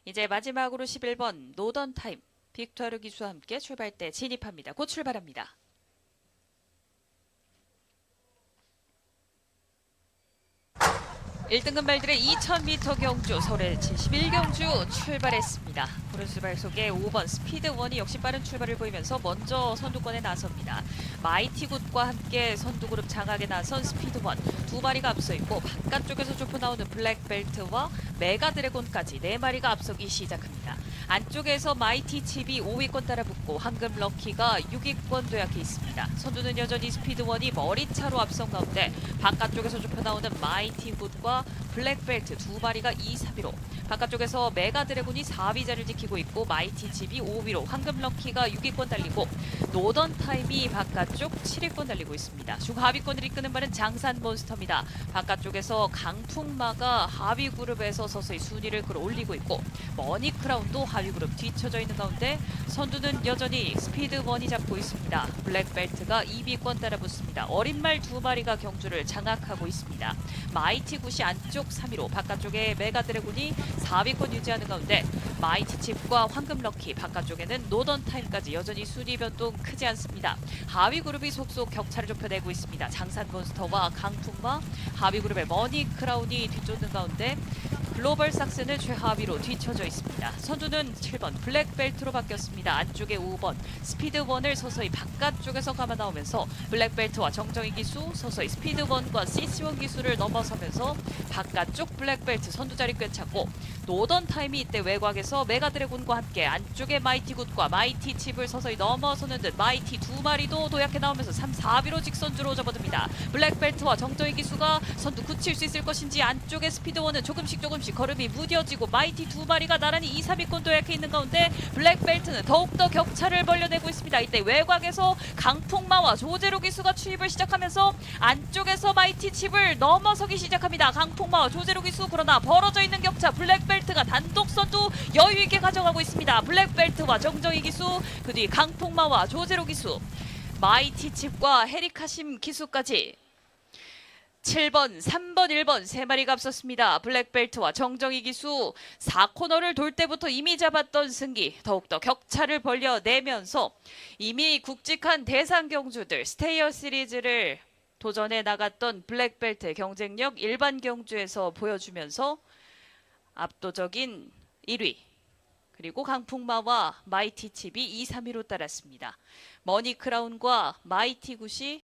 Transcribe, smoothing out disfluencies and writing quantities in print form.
이제 마지막으로 11번 노던 타임 빅토르 기수와 함께 출발대 진입합니다. 곧 출발합니다. (1등급) 말들의 2000m 경주 서울의 71경주 출발했습니다. 브루스 발속의 5번 스피드원이 역시 빠른 출발을 보이면서 먼저 선두권에 나섭니다. 마이티굿과 함께 선두그룹 장악에 나선 스피드원 두 마리가 앞서 있고 바깥쪽에서 좁혀 나오는 블랙벨트와 메가드래곤까지 네 마리가 앞서기 시작합니다. 안쪽에서 마이티칩이 5위권 따라붙고 황금 럭키가 6위권 도약해 있습니다. 선두는 여전히 스피드원이 머리차로 앞선 가운데 바깥쪽에서 좁혀 나오는 마이티굿과 블랙벨트 두 마리가 2, 3위로 바깥쪽에서 메가드래곤이 4위 자리를 지키고 있고 마이티칩이 5위로 황금 럭키가 6위권 달리고 노던 타임이 바깥쪽 7위권 달리고 있습니다. 중하위권을 이끄는 바는 장산 몬스터입니다. 바깥쪽에서 강풍마가 하위 그룹에서 서서히 순위를 끌어올리고 있고 머니 크라운도 하위 그룹 뒤쳐져 있는 가운데 선두는 여전히 스피드원이 잡고 있습니다. 블랙벨트가 2위권 따라붙습니다. 어린 말 두 마리가 경주를 장악하고 있습니다. 마이티굿이 안쪽 3위로 바깥쪽에 메가드래곤이 4위권 유지하는 가운데 마이티칩과 황금 럭키 바깥쪽에는 노던 타임까지 여전히 순위 변동 크지 않습니다. 하위 그룹이 속속 격차를 좁혀내고 있습니다. 장산 몬스터와 강풍마 하위 그룹의 머니 크라운이 뒤쫓는 가운데 글로벌 삭스는 최하위로 뒤쳐져 있습니다. 선두는 7번 블랙벨트로 바뀌었습니다. 안쪽에 5번 스피드원을 서서히 바깥쪽에서 감아 나오면서 블랙벨트와 정정희 기수 서서히 스피드원과 CC1 기수를 넘어서면서 바깥쪽 블랙벨트 선두 자리 꿰찼고 노던 타임이 이때 외곽에서 메가드래곤과 함께 안쪽에 마이티굿과 마이티칩을 서서히 넘어서는 듯 마이티 두 마리도 도약해 나오면서 3, 4위로 직선주로 접어듭니다. 블랙벨트와 정정희 기수가 선두 굳힐 수 있을 것인지 안쪽에 스피드원은 조금씩 걸음이 무뎌지고 마이티 두 마리가 나란히 2, 3위권 도약해 있는 가운데 블랙벨트는 더욱더 격차를 벌려내고 있습니다. 이때 외곽에서 강풍마와 조제로 기수가 추입을 시작하면서 안쪽에서 마이티 칩을 넘어서기 시작합니다. 강풍마와 조제로 기수 그러나 벌어져 있는 격차 블랙벨트가 단독 선두 여유 있게 가져가고 있습니다. 블랙벨트와 정정희 기수 그 뒤 강풍마와 조제로 기수 마이티 칩과 헤리카심 기수까지 7번, 3번, 1번 세 마리가 앞섰습니다. 블랙벨트와 정정희 기수 4코너를 돌 때부터 이미 잡았던 승기 더욱더 격차를 벌려내면서 이미 굵직한 대상 경주들 스테이어 시리즈를 도전해 나갔던 블랙벨트의 경쟁력 일반 경주에서 보여주면서 압도적인 1위 그리고 강풍마와 마이티칩이 2, 3위로 따랐습니다. 머니 크라운과 마이티굿이